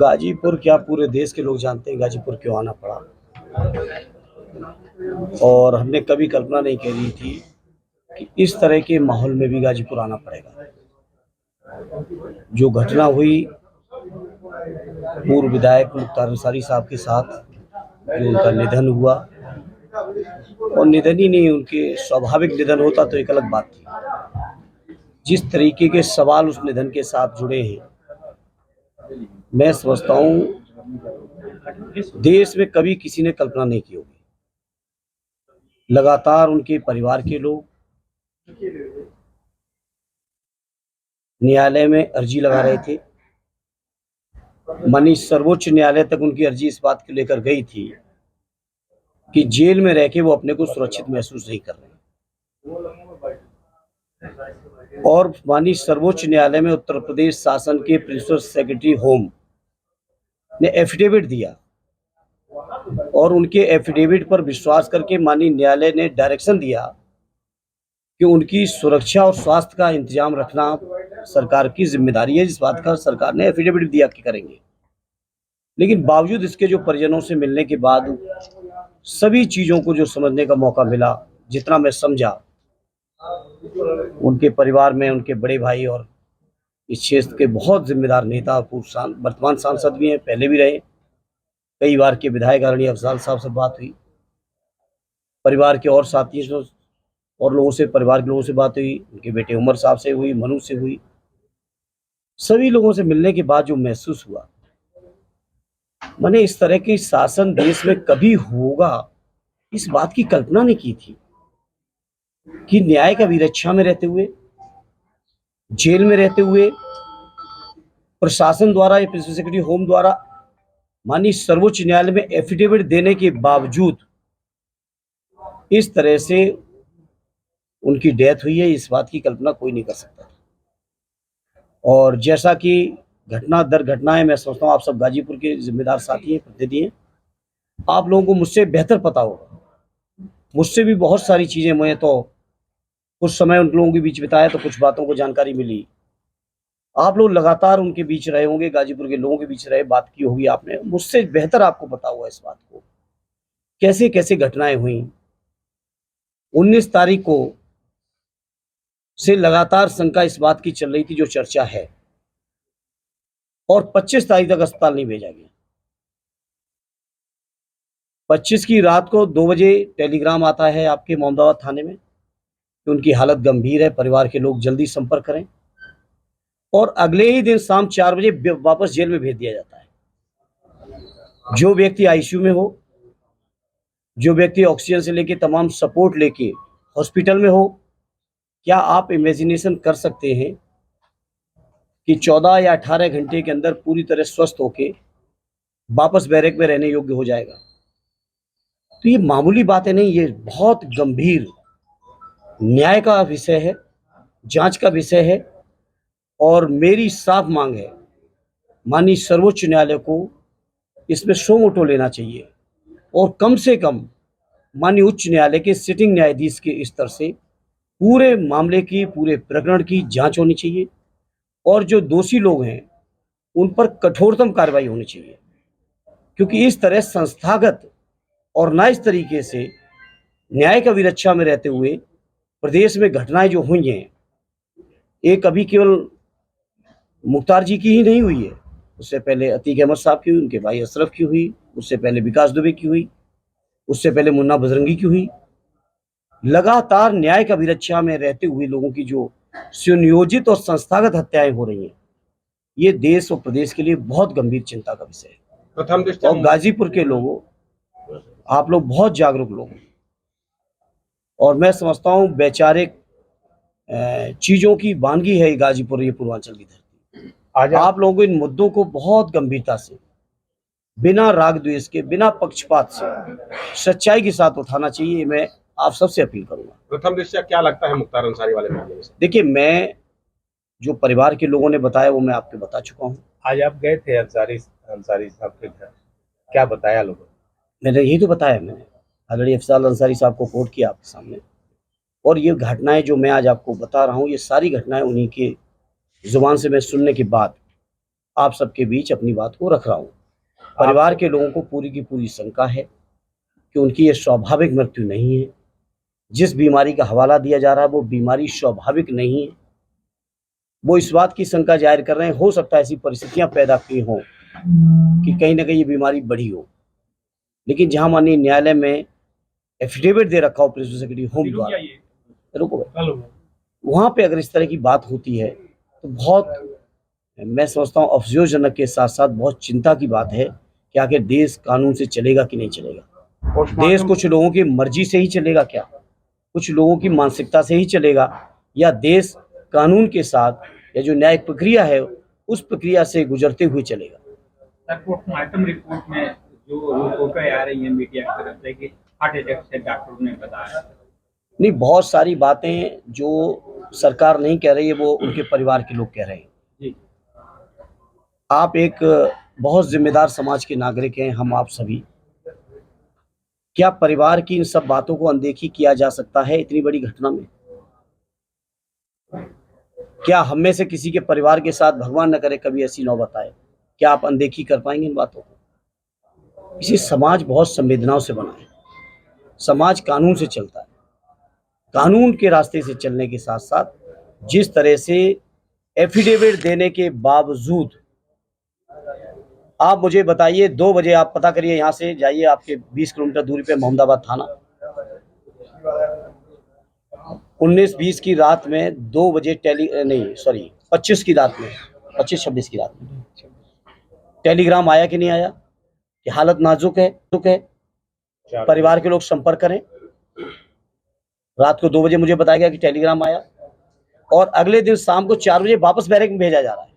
गाजीपुर क्या पूरे देश के लोग जानते हैं गाजीपुर क्यों आना पड़ा। और हमने कभी कल्पना नहीं करी थी कि इस तरह के माहौल में भी गाजीपुर आना पड़ेगा। जो घटना हुई पूर्व विधायक मुख्तार अंसारी साहब के साथ, जो उनका निधन हुआ, और निधन ही नहीं, उनके स्वाभाविक निधन होता तो एक अलग बात थी। जिस तरीके के सवाल उस निधन के साथ जुड़े हैं, मैं समझता हूँ देश में कभी किसी ने कल्पना नहीं की होगी। लगातार उनके परिवार के लोग न्यायालय में अर्जी लगा रहे थे। माननीय सर्वोच्च न्यायालय तक उनकी अर्जी इस बात को लेकर गई थी कि जेल में रह के वो अपने को सुरक्षित महसूस नहीं कर रहे। और माननीय सर्वोच्च न्यायालय में उत्तर प्रदेश शासन के प्रिंसिपल सेक्रेटरी होम ने एफिडेविट दिया, और उनके एफिडेविट पर विश्वास करके माननीय न्यायालय ने डायरेक्शन दिया कि उनकी सुरक्षा और स्वास्थ्य का इंतजाम रखना सरकार की जिम्मेदारी है। जिस बात का सरकार ने एफिडेविट दिया कि करेंगे, लेकिन बावजूद इसके जो परिजनों से मिलने के बाद सभी चीज़ों को जो समझने का मौका मिला, जितना मैं समझा, उनके परिवार में उनके बड़े भाई और इस क्षेत्र के बहुत जिम्मेदार नेता, वर्तमान सांसद भी हैं, पहले भी रहे, कई बार के विधायक आदरणीय अफजाल साहब से बात हुई, परिवार के और साथियों और लोगों से, परिवार के लोगों से बात हुई, उनके बेटे उमर साहब से हुई, मनु से हुई। सभी लोगों से मिलने के बाद जो महसूस हुआ, मैंने इस तरह की शासन देश में कभी होगा इस बात की कल्पना नहीं की थी कि न्याय का विरक्षा में रहते हुए, जेल में रहते हुए, प्रशासन द्वारा या प्रिंसिपल सेक्रेटरी होम द्वारा माननीय सर्वोच्च न्यायालय में एफिडेविट देने के बावजूद इस तरह से उनकी डेथ हुई है, इस बात की कल्पना कोई नहीं कर सकता। और जैसा कि घटना दर घटनाएं, मैं सोचता हूँ आप सब गाजीपुर के जिम्मेदार साथी हैं, प्रतिनिधि हैं, आप लोगों को मुझसे बेहतर पता होगा। मुझसे भी बहुत सारी चीज़ें, मैं तो कुछ समय उन लोगों के बीच बिताया तो कुछ बातों को जानकारी मिली। आप लोग लगातार उनके बीच रहे होंगे, गाजीपुर के लोगों के बीच रहे, बात की होगी आपने, मुझसे बेहतर आपको पता हुआ इस बात को, कैसे कैसे घटनाएं हुई। 19 तारीख को से लगातार शंका इस बात की चल रही थी, जो चर्चा है, और 25 तारीख तक अस्पताल नहीं भेजा गया। 25 की रात को 2 बजे टेलीग्राम आता है आपके मोहम्मदाबाद थाने में कि उनकी हालत गंभीर है, परिवार के लोग जल्दी संपर्क करें, और अगले ही दिन शाम 4 बजे वापस जेल में भेज दिया जाता है। जो व्यक्ति आईसीयू में हो, जो व्यक्ति ऑक्सीजन से लेके तमाम सपोर्ट लेके हॉस्पिटल में हो, क्या आप इमेजिनेशन कर सकते हैं कि 14 या 18 घंटे के अंदर पूरी तरह स्वस्थ होके वापस बैरक में रहने योग्य हो जाएगा? तो ये मामूली बातें नहीं, ये बहुत गंभीर न्याय का विषय है, जांच का विषय है। और मेरी साफ मांग है, माननीय सर्वोच्च न्यायालय को इसमें सो मोटो लेना चाहिए, और कम से कम माननीय उच्च न्यायालय के सिटिंग न्यायाधीश के स्तर से पूरे मामले की, पूरे प्रकरण की जांच होनी चाहिए, और जो दोषी लोग हैं उन पर कठोरतम कार्रवाई होनी चाहिए। क्योंकि इस तरह संस्थागत और ना इस तरीके से न्याय का विरक्षा में रहते हुए प्रदेश में घटनाएं जो हुई हैं, एक अभी केवल मुख्तार जी की ही नहीं हुई है, उससे पहले अतीक अहमद साहब की हुई, उनके भाई अशरफ की हुई, उससे पहले विकास दुबे की हुई, उससे पहले मुन्ना बजरंगी की हुई। लगातार न्याय का विरक्षा में रहते हुए लोगों की जो सुनियोजित और संस्थागत हत्याएं हो रही हैं, ये देश और प्रदेश के लिए बहुत गंभीर चिंता का विषय है। और गाजीपुर के लोगों, आप लोग बहुत जागरूक लोग हैं, और मैं समझता हूँ वैचारिक चीजों की वानगी है गाजीपुर, ये पूर्वांचल की धरती। आज आप लोगों को इन मुद्दों को बहुत गंभीरता से, बिना राग द्वेष के, बिना पक्षपात से, सच्चाई के साथ उठाना चाहिए। मैं आप सबसे अपील करूंगा। प्रथम दृष्टया क्या लगता है मुख्तार अंसारी वाले मामले में? देखिए, मैं जो परिवार के लोगों ने बताया वो मैं आपको बता चुका हूँ। आज आप गए थे अंसारी साहब के घर, क्या बताया लोगों ने? मैंने यही तो बताया, मैंने आदरणीय अफजाल अंसारी साहब को कोट किया आपके सामने, और ये घटनाएं जो मैं आज आपको बता रहा हूँ, ये सारी घटनाएं उन्हीं के जुबान से मैं सुनने के बाद आप सबके बीच अपनी बात को रख रहा हूँ। परिवार के लोगों को पूरी की पूरी शंका है कि उनकी ये स्वाभाविक मृत्यु नहीं है। जिस बीमारी का हवाला दिया जा रहा है वो बीमारी स्वाभाविक नहीं है। वो इस बात की शंका जाहिर कर रहे हैं, हो सकता है ऐसी परिस्थितियां पैदा की हों कि कहीं ना कहीं ये बीमारी बढ़ी हो। लेकिन जहां माननीय न्यायालय में एफिडेविट दे रखा हो प्रिंसिपल सेक्रेटरी होम द्वारा, रुको भाई, वहां पे अगर इस तरह की बात होती है तो बहुत, मैं समझता हूँ अफसोसजनक के साथ साथ बहुत चिंता की बात है कि आखिर देश कानून से चलेगा कि नहीं चलेगा। देश कुछ लोगों की मर्जी से ही चलेगा क्या, कुछ लोगों की मानसिकता से ही चलेगा, या देश कानून के साथ या जो न्यायिक प्रक्रिया है उस प्रक्रिया से गुजरते हुए चलेगा। सर, पोस्टमार्टम रिपोर्ट में जो रिपोर्टें आ रही हैं मीडिया की तरफ से कि हार्ट अटैक से डॉक्टर ने बताया, नहीं, बहुत सारी बातें जो सरकार नहीं कह रही है वो उनके परिवार के लोग कह रहे हैं। जी आप एक बहुत जिम्मेदार समाज के नागरिक हैं, हम आप सभी। क्या परिवार की इन सब बातों को अनदेखी किया जा सकता है इतनी बड़ी घटना में? क्या हम में से किसी के परिवार के साथ भगवान न करे कभी ऐसी नौबत आए, क्या आप अनदेखी कर पाएंगे इन बातों को? इसी समाज बहुत संवेदनाओं से बना है। समाज कानून से चलता है। कानून के रास्ते से चलने के साथ साथ जिस तरह से एफिडेविट देने के बावजूद, आप मुझे बताइए, 2 बजे आप पता करिए, यहाँ से जाइए, आपके 20 किलोमीटर दूरी पे मोहम्मदाबाद थाना, 19-20 की रात में 2 बजे 25 की रात में, 25-26 की रात में टेलीग्राम आया कि नहीं आया कि हालत नाजुक है, परिवार के लोग संपर्क करें। रात को 2 बजे मुझे बताया गया कि टेलीग्राम आया और अगले दिन शाम को 4 बजे वापस बैरक में भेजा जा रहा है।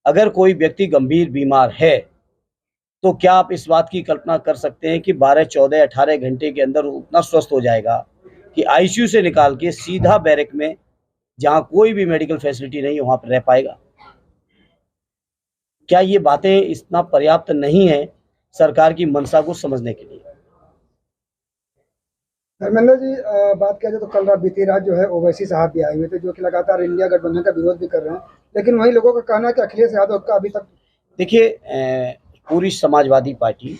अगर कोई व्यक्ति गंभीर बीमार है तो क्या आप इस बात की कल्पना कर सकते हैं कि 12, 14, 18 घंटे के अंदर उतना स्वस्थ हो जाएगा कि आईसीयू से निकाल के सीधा बैरक में, जहां कोई भी मेडिकल फैसिलिटी नहीं है, वहां पर रह पाएगा? क्या ये बातें इतना पर्याप्त नहीं है सरकार की मंशा को समझने के लिए? धर्मेंद्र जी, बात किया जाए तो कल रात, बीती रात जो है ओवैसी साहब भी आए हुए थे, जो कि लगातार इंडिया गठबंधन का विरोध भी कर रहे हैं, लेकिन वहीं लोगों का कहना है कि अखिलेश यादव का अभी तक, देखिए, पूरी समाजवादी पार्टी,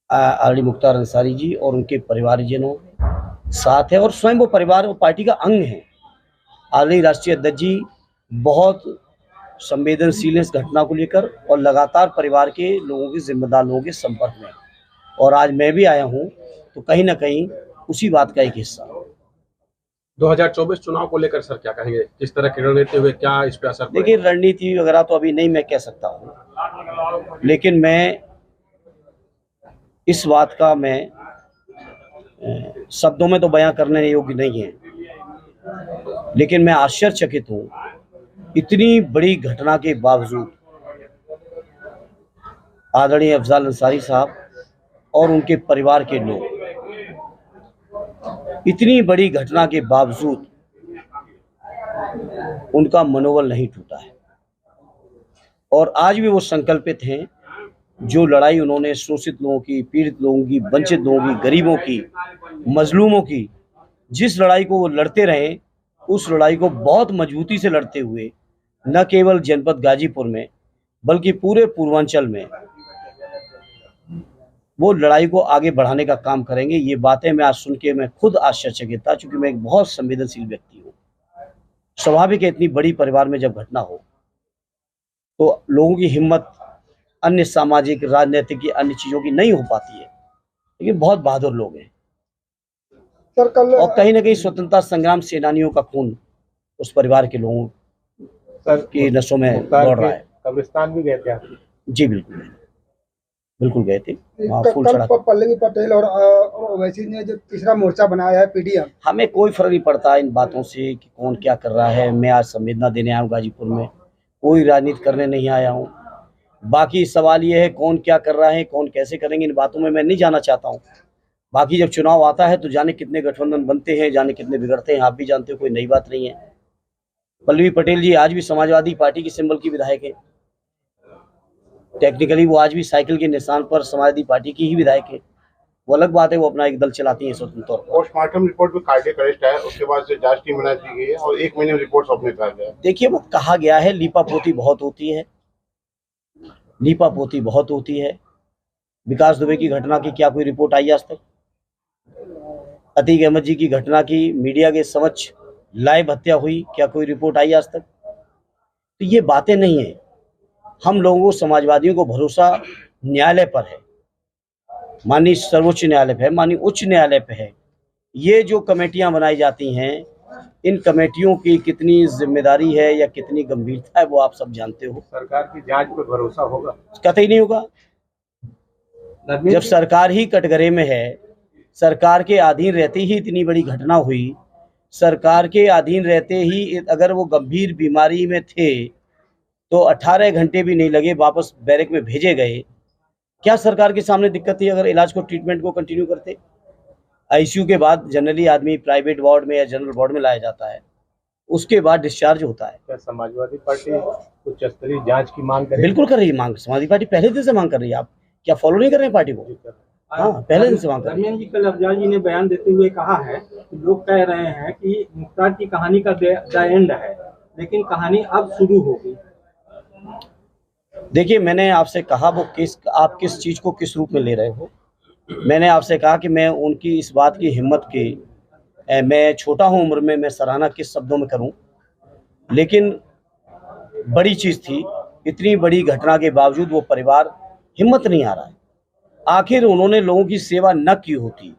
आरडी मुख्तार अंसारी जी और उनके परिवारजनों साथ है और स्वयं वो परिवार और पार्टी का अंग है। आरडी राष्ट्रीय अध्यक्ष जी बहुत संवेदनशील इस घटना को लेकर और लगातार परिवार के लोगों के, जिम्मेदार लोगों के संपर्क में, और आज मैं भी आया हूं तो कहीं ना कहीं उसी बात का एक हिस्सा। 2024 चुनाव को लेकर सर क्या कहेंगे, किस तरह की रणनीति हुए, क्या इस पे असर पड़ेगा? देखिए, रणनीति वगैरह तो अभी नहीं मैं कह सकता हूँ, लेकिन मैं इस बात का, मैं शब्दों में तो बयां करने योग्य नहीं है, लेकिन मैं आश्चर्यचकित हूँ इतनी बड़ी घटना के बावजूद आदरणीय अफजाल अंसारी साहब और उनके परिवार के लोग, इतनी बड़ी घटना के बावजूद उनका मनोबल नहीं टूटा है और आज भी वो संकल्पित हैं। जो लड़ाई उन्होंने शोषित लोगों की, पीड़ित लोगों की, वंचित लोगों की, गरीबों की, मजलूमों की, जिस लड़ाई को वो लड़ते रहे, उस लड़ाई को बहुत मजबूती से लड़ते हुए न केवल जनपद गाजीपुर में बल्कि पूरे पूर्वांचल में वो लड़ाई को आगे बढ़ाने का काम करेंगे। ये बातें मैं आज सुन के मैं खुद आश्चर्यचकित था, क्योंकि मैं एक बहुत संवेदनशील व्यक्ति हूँ। स्वाभाविक है, इतनी बड़ी परिवार में जब घटना हो तो लोगों की हिम्मत अन्य सामाजिक, राजनीतिक की, अन्य चीज़ों की नहीं हो पाती है, लेकिन बहुत बहादुर लोग हैं सर कल, और कहीं ना कहीं स्वतंत्रता संग्राम सेनानियों का खून उस परिवार के लोगों की नसों में दौड़ रहा है। कब्रिस्तान भी गए थे आप? जी बिल्कुल गए थे, वहाँ फूल चढ़ा। पल्लवी पटेल और ओवैसी ने जो तीसरा मोर्चा बनाया है पीडीएम, हमें कोई फर्क नहीं पड़ता इन बातों से कि कौन क्या कर रहा है। मैं आज संवेदना देने आया हूँ गाजीपुर में, कोई राजनीति करने नहीं आया हूँ। बाकी सवाल ये है कौन क्या कर रहा है, कौन कैसे करेंगे, इन बातों में मैं नहीं जाना चाहता हूँ। बाकी जब चुनाव आता है तो जाने कितने गठबंधन बनते हैं, जाने कितने बिगड़ते हैं, आप भी जानते हो, कोई नई बात नहीं है। पल्लवी पटेल जी आज भी समाजवादी पार्टी की सिंबल की विधायक है। टेक्निकली वो आज भी साइकिल के निशान पर समाजवादी पार्टी की ही विधायक है। वो अलग बात है, वो अपना एक दल चलाती हैं स्वतंत्र तौर पर। पोस्टमार्टम रिपोर्ट में कार्डियक अरेस्ट है, उसके बाद से जांच टीम बना दी गई है और 1 महीने में रिपोर्ट सौंपने कहा गया है। देखिए, वो कहा गया है लीपापोती बहुत होती है, लीपापोती बहुत होती है। विकास दुबे की घटना की क्या कोई रिपोर्ट आई आज तक? अतीक अहमद जी की घटना की मीडिया के समक्ष लाइव हत्या हुई, क्या कोई रिपोर्ट आई आज तक? तो ये बातें नहीं है। हम लोगों समाजवादियों को भरोसा न्यायालय पर है, माननीय सर्वोच्च न्यायालय पे है, माननीय उच्च न्यायालय पे है। ये जो कमेटियां बनाई जाती हैं, इन कमेटियों की कितनी जिम्मेदारी है या कितनी गंभीरता है वो आप सब जानते हो। सरकार की जांच पे भरोसा होगा? कतई नहीं होगा। जब सरकार ही कटघरे में है, सरकार के अधीन रहते ही इतनी बड़ी घटना हुई, सरकार के अधीन रहते ही अगर वो गंभीर बीमारी में थे तो 18 घंटे भी नहीं लगे, वापस बैरक में भेजे गए। क्या सरकार के सामने दिक्कत थी अगर इलाज को, ट्रीटमेंट को कंटिन्यू करते? आईसीयू के बाद जनरली आदमी प्राइवेट वार्ड में या जनरल वार्ड में लाया जाता है, उसके बाद डिस्चार्ज होता है। क्या समाजवादी पार्टी उच्च स्तरीय जांच की मांग करेगी? बिल्कुल कर रही है मांग, समाजवादी पार्टी पहले दिन से मांग कर रही है। आप क्या फॉलो नहीं कर रहे हैं पार्टी को? हाँ, पहले दिन से मांग कर रही है। धर्मेंद्र जी, कल अफजल जी ने बयान देते हुए कहा है कि लोग कह रहे हैं कि मुख्तार की कहानी का द एंड है, लेकिन कहानी अब शुरू होगी। देखिए, मैंने आपसे कहा वो आप किस चीज़ को किस रूप में ले रहे हो। मैंने आपसे कहा कि मैं उनकी इस बात की हिम्मत की, मैं छोटा हूँ उम्र में, मैं सराहना किस शब्दों में करूँ, लेकिन बड़ी चीज़ थी। इतनी बड़ी घटना के बावजूद वो परिवार हिम्मत नहीं आ रहा है। आखिर उन्होंने लोगों की सेवा न की होती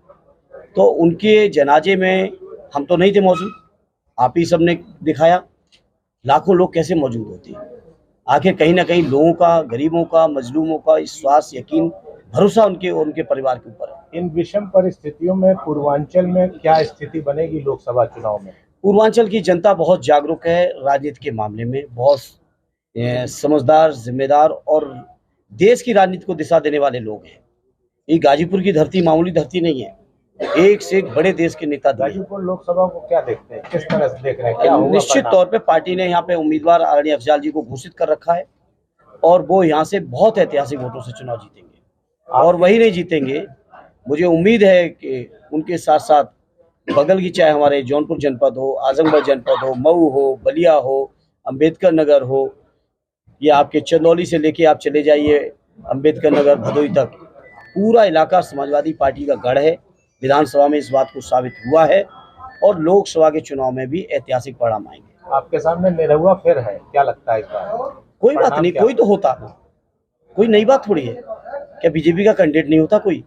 तो उनके जनाजे में हम तो नहीं थे मौजूद, आप ही सब ने दिखाया, लाखों लोग कैसे मौजूद होते। आखिर कहीं ना कहीं लोगों का, गरीबों का, मजलूमों का विश्वास, यकीन, भरोसा उनके परिवार के ऊपर है। इन विषम परिस्थितियों में पूर्वांचल में क्या स्थिति बनेगी लोकसभा चुनाव में? पूर्वांचल की जनता बहुत जागरूक है राजनीति के मामले में, बहुत समझदार, जिम्मेदार और देश की राजनीति को दिशा देने वाले लोग हैं। ये गाजीपुर की धरती मामूली धरती नहीं है, एक से एक बड़े देश के नेता दिए। गाजीपुर लोकसभा को क्या देखते हैं, किस तरह से देख रहे हैं, क्या होगा? निश्चित तौर पे पार्टी ने यहाँ पे उम्मीदवार आदरणीय अफजाल जी को घोषित कर रखा है और वो यहाँ से बहुत ऐतिहासिक वोटों से चुनाव जीतेंगे। और वही नहीं जीतेंगे, मुझे उम्मीद है कि उनके साथ साथ बगल की, चाहे हमारे जौनपुर जनपद हो, आजमगढ़ जनपद हो, मऊ हो, बलिया हो, अंबेडकर नगर हो, या आपके चंदौली से लेके आप चले जाइए अंबेडकर नगर, भदोई तक, पूरा इलाका समाजवादी पार्टी का गढ़ है। विधानसभा में इस बात को साबित हुआ है और लोकसभा के चुनाव में भी ऐतिहासिक परिणाम आएंगे। आपके सामने निरहुआ फिर है, क्या लगता है इस बार? कोई बात नहीं, कोई तो होता, कोई नई बात थोड़ी है। क्या बीजेपी का कैंडिडेट नहीं होता कोई?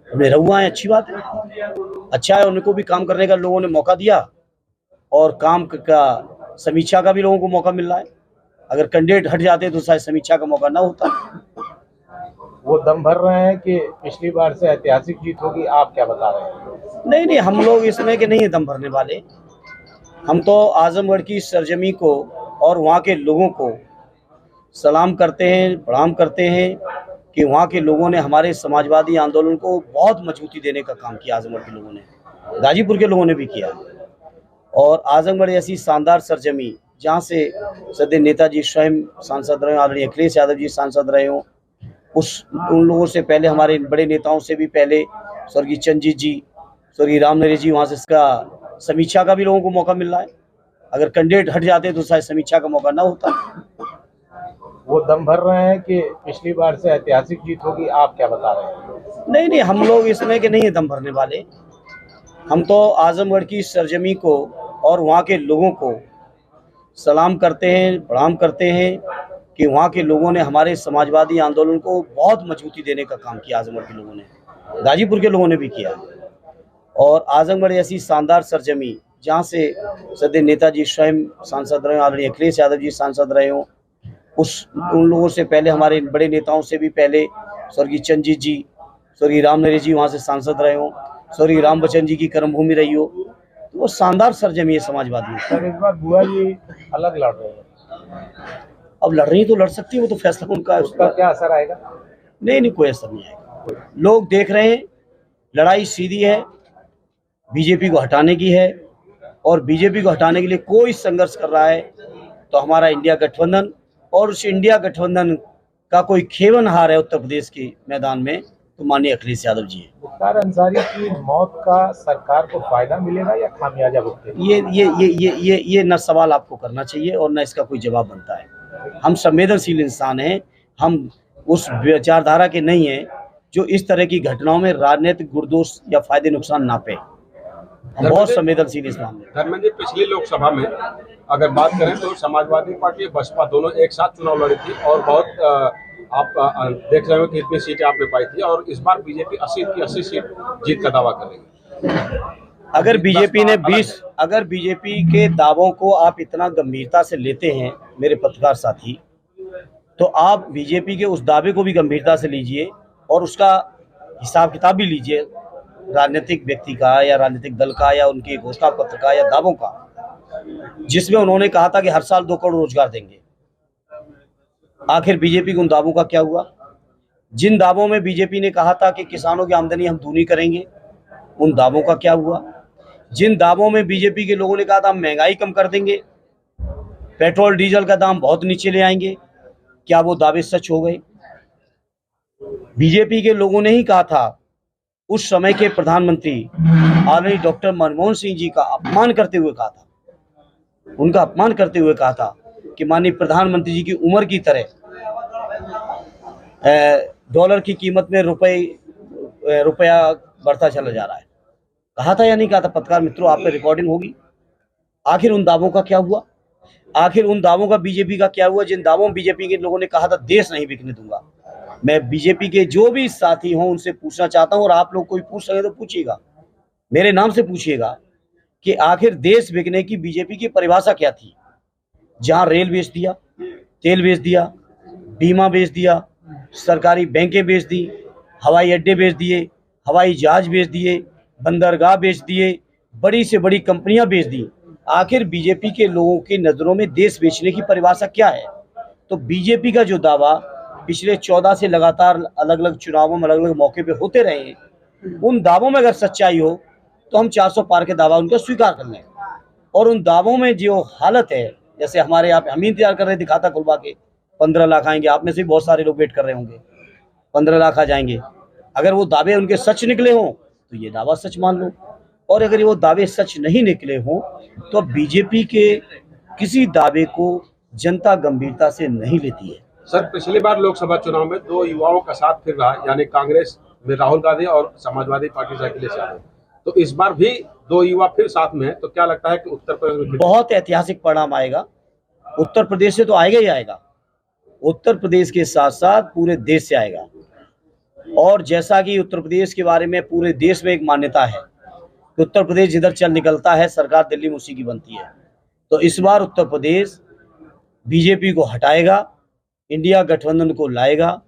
निरहुआ है, अच्छी बात है, अच्छा है। उनको भी काम करने का लोगों ने मौका दिया और काम का समीक्षा का भी लोगों को मौका मिल रहा है। अगर कैंडिडेट हट जाते तो शायद समीक्षा का मौका ना होता। वो दम भर रहे हैं कि पिछली बार से ऐतिहासिक जीत होगी, आप क्या बता रहे हैं? नहीं, हम लोग इसमें के नहीं है दम भरने वाले। हम तो आजमगढ़ की सरजमी को और वहाँ के लोगों को सलाम करते हैं, प्रणाम करते हैं कि वहाँ के लोगों ने हमारे समाजवादी आंदोलन को बहुत मजबूती देने का काम किया। आजमगढ़ के लोगों ने, गाजीपुर के लोगों ने भी किया। और आजमगढ़ ऐसी शानदार सरजमी जहाँ से सदैव नेताजी स्वयं सांसद रहे, आदरणीय अखिलेश यादव जी सांसद रहे हों, उन लोगों से पहले, हमारे बड़े नेताओं से भी पहले स्वर्गीय चंद्रजीत जी, स्वर्गीय राम नरेश जी, वहाँ से इसका समीक्षा का भी लोगों को मौका मिल रहा है। अगर कैंडिडेट हट जाते तो शायद समीक्षा का मौका ना होता। वो दम भर रहे हैं कि पिछली बार से ऐतिहासिक जीत होगी, आप क्या बता रहे हैं? नहीं, हम लोग इसमें के नहीं है दम भरने वाले। हम तो आजमगढ़ की सरजमी को और वहाँ के लोगों को सलाम करते हैं, प्रणाम करते हैं कि वहाँ के लोगों ने हमारे समाजवादी आंदोलन को बहुत मजबूती देने का काम किया। आजमगढ़ के लोगों ने, गाजीपुर के लोगों ने भी किया। और आजमगढ़ ऐसी शानदार सरजमी जहाँ से सदैव नेताजी स्वयं सांसद रहे, आदरणीय अखिलेश यादव जी सांसद रहे हों, उन लोगों से पहले, हमारे बड़े नेताओं से भी पहले स्वर्गीय चंद्रजीत जी, स्वर्गीय राम नरेश जी वहाँ से सांसद रहे हों, स्वर्गीय राम बच्चन जी की कर्मभूमि रही हो, तो वो शानदार सरजमी है समाजवादी। सर, इस बार बुआ जी अलग लड़ रहे हैं। अब लड़ रही तो लड़ सकती है, वो तो फैसला उनका है। उसका क्या असर आएगा? नहीं, कोई असर नहीं आएगा। लोग देख रहे हैं, लड़ाई सीधी है, बीजेपी को हटाने की है। और बीजेपी को हटाने के लिए कोई संघर्ष कर रहा है तो हमारा इंडिया गठबंधन, और उस इंडिया गठबंधन का कोई खेवनहार है उत्तर प्रदेश के मैदान में, तो माननीय अखिलेश यादव जी है। मुख्तार अंसारी की मौत का सरकार को फायदा मिलेगा या खामियाजा भुगतेगी? ये न सवाल आपको करना चाहिए और न इसका कोई जवाब बनता है। हम संवेदनशील इंसान हैं, हम उस विचारधारा के नहीं हैं जो इस तरह की घटनाओं में राजनीतिक गुरदोष या फायदे नुकसान नापे। हम बहुत संवेदनशील इंसान हैं। धर्मेंद्र जी, पिछली लोकसभा में अगर बात करें तो समाजवादी पार्टी बसपा दोनों एक साथ चुनाव लड़ी थी और बहुत आप देख रहे हो कि इतनी सीटें आपने पाई थी, और इस बार बीजेपी 80 की 80 सीट जीत का दावा कर रही है। अगर बीजेपी के दावों को आप इतना गंभीरता से लेते हैं मेरे पत्रकार साथी, तो आप बीजेपी के उस दावे को भी गंभीरता से लीजिए और उसका हिसाब किताब भी लीजिए, राजनीतिक व्यक्ति का या राजनीतिक दल का या उनके घोषणा पत्र का या दावों का, जिसमें उन्होंने कहा था कि हर साल 2 करोड़ रोजगार देंगे। आखिर बीजेपी के उन दावों का क्या हुआ? जिन दावों में बीजेपी ने कहा था कि किसानों की आमदनी हम दूनी करेंगे, उन दावों का क्या हुआ? जिन दावों में बीजेपी के लोगों ने कहा था हम महंगाई कम कर देंगे, पेट्रोल डीजल का दाम बहुत नीचे ले आएंगे, क्या वो दावे सच हो गए? बीजेपी के लोगों ने ही कहा था, उस समय के प्रधानमंत्री आदरणीय डॉक्टर मनमोहन सिंह जी का अपमान करते हुए कहा था, उनका अपमान करते हुए कहा था कि माननीय प्रधानमंत्री जी की उम्र की तरह डॉलर की कीमत में रुपया बढ़ता चला जा रहा है। कहा था या नहीं कहा था? पत्रकार मित्रों, आप पे रिकॉर्डिंग होगी। आखिर उन दावों का क्या हुआ? आखिर उन दावों का बीजेपी का क्या हुआ जिन दावों में बीजेपी के लोगों ने कहा था देश नहीं बिकने दूंगा? मैं बीजेपी के जो भी साथी हों उनसे पूछना चाहता हूं, और आप लोग कोई पूछ सके तो पूछिएगा, मेरे नाम से पूछिएगा कि आखिर देश बिकने की बीजेपी की परिभाषा क्या थी? जहां रेल बेच दिया, तेल बेच दिया, बीमा बेच दिया, सरकारी बैंकें बेच दी, हवाई अड्डे बेच दिए, हवाई जहाज बेच दिए, बंदरगाह बेच दिए, बड़ी से बड़ी कंपनियां बेच दी। आखिर बीजेपी के लोगों की नज़रों में देश बेचने की परिभाषा क्या है? तो बीजेपी का जो दावा पिछले 14 से लगातार अलग अलग चुनावों में अलग अलग मौके पे होते रहे हैं, उन दावों में अगर सच्चाई हो तो हम 400 पार के दावा उनका स्वीकार कर लें। और उन दावों में जो हालत है, जैसे हमारे यहाँ पे हम इंतजार कर रहे थे खाता खुलवा के 15 लाख आएंगे, आप में से भी बहुत सारे लोग वेट कर रहे होंगे, 15 लाख आ जाएंगे। अगर वो दावे उनके सच निकले हों तो ये दावा सच मान लो, और अगर वो दावे सच नहीं निकले हों तो बीजेपी के किसी दावे को जनता गंभीरता से नहीं लेती है। सर, पिछली बार लोकसभा चुनाव में 2 युवाओं का साथ फिर रहा, यानी कांग्रेस में राहुल गांधी और समाजवादी पार्टी से अखिलेश यादव, तो इस बार भी 2 युवा फिर साथ में है, तो क्या लगता है कि उत्तर प्रदेश में बहुत ऐतिहासिक परिणाम आएगा? उत्तर प्रदेश से तो आएगा ही आएगा, उत्तर प्रदेश के साथ साथ पूरे देश से आएगा। और जैसा कि उत्तर प्रदेश के बारे में पूरे देश में एक मान्यता है कि उत्तर प्रदेश जिधर चल निकलता है सरकार दिल्ली में उसी की बनती है, तो इस बार उत्तर प्रदेश बीजेपी को हटाएगा, इंडिया गठबंधन को लाएगा,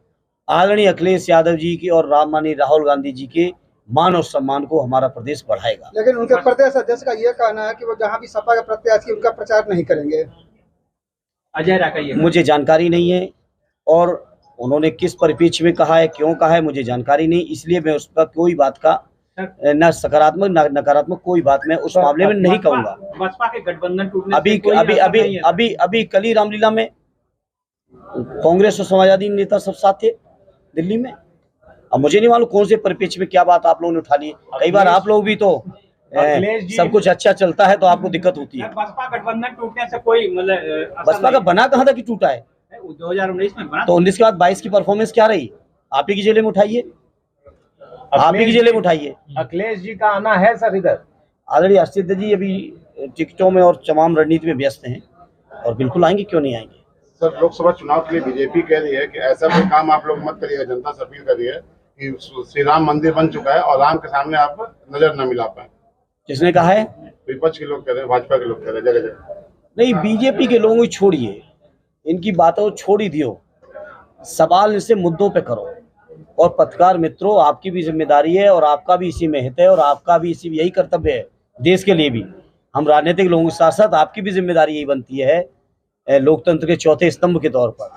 आदरणीय अखिलेश यादव जी की और माननीय राहुल गांधी जी के मान और सम्मान को हमारा प्रदेश बढ़ाएगा। लेकिन उनके प्रदेश अध्यक्ष का यह कहना है कि वो जहां भी सपा के प्रत्याशी उनका प्रचार नहीं करेंगे। अजय राकैया, मुझे मुझे जानकारी नहीं है, और उन्होंने किस परिप्रेक्ष्य में कहा है, क्यों कहा है, मुझे जानकारी नहीं, इसलिए मैं उस पर कोई बात का न सकारात्मक न नकारात्मक कोई बात मैं उस मामले में नहीं कहूंगा। बसपा के गठबंधन टूटने अभी से कोई अभी असर अभी नहीं है। अभी अभी कल ही रामलीला में कांग्रेस और समाजवादी नेता सब साथ थे दिल्ली में। अब मुझे नहीं मालूम कौन से परिप्रेक्ष्य में क्या बात आप लोगों ने उठा ली। कई बार आप लोग भी तो सब कुछ अच्छा चलता है तो आपको दिक्कत होती है। बसपा गठबंधन टूटने से कोई मतलब बसपा का बना कहाँ था कि टूटा है? 2019 में बना। तो 19 के बाद 22 की परफॉर्मेंस क्या रही? आप ही की जेल में उठाइए, आप ही की जेल में उठाइए। अखिलेश जी का आना है सर इधर? आदरणीय हर्षित जी अभी टिकटों में और तमाम रणनीति में व्यस्त हैं, और बिल्कुल आएंगे, क्यों नहीं आएंगे। सर, लोकसभा चुनाव के लिए बीजेपी कह रही है कि ऐसा कोई काम आप लोग मत करिएगा, जनता से अपील कर रही है कि श्री राम मंदिर बन चुका है और राम के सामने आप नजर न मिला पाए। किसने कहा है? विपक्ष के लोग कह रहे हैं, भाजपा के लोग कह रहे हैं, जगह जगह। नहीं, बीजेपी के लोगों को छोड़िए, इनकी बातों को छोड़ ही दियो, सवाल इनसे मुद्दों पे करो। और पत्रकार मित्रों, आपकी भी जिम्मेदारी है और आपका भी इसी में हित है और आपका भी इसी यही कर्तव्य है देश के लिए भी। हम राजनीतिक लोगों के साथ साथ आपकी भी जिम्मेदारी यही बनती है लोकतंत्र के चौथे स्तंभ के तौर पर,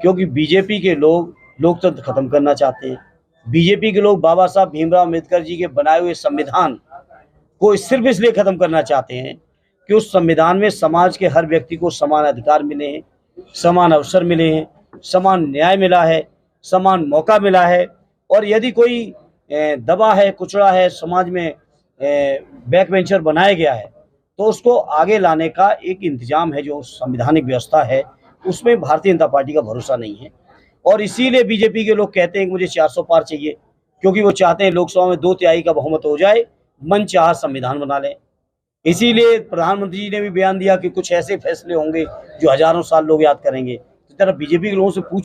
क्योंकि बीजेपी के लोग लोकतंत्र खत्म करना चाहते हैं। बीजेपी के लोग बाबा साहब भीमराव अम्बेडकर जी के बनाए हुए संविधान को सिर्फ इसलिए खत्म करना चाहते हैं कि उस संविधान में समाज के हर व्यक्ति को समान अधिकार मिले हैं, समान अवसर मिले हैं, समान न्याय मिला है, समान मौका मिला है, और यदि कोई दबा है, कुचड़ा है, समाज में बैक बेंचर बनाया गया है, तो उसको आगे लाने का एक इंतजाम है, जो संवैधानिक व्यवस्था है, उसमें भारतीय जनता पार्टी का भरोसा नहीं है। और इसीलिए बीजेपी के लोग कहते हैं कि मुझे 400 पार चाहिए, क्योंकि वो चाहते हैं लोकसभा में 2/3 का बहुमत हो जाए, मन चाहा संविधान बना लें। इसीलिए प्रधानमंत्री जी ने भी बयान दिया कि कुछ ऐसे फैसले होंगे जो हजारों साल लोग याद करेंगे। इस तरह बीजेपी के लोगों से पूछ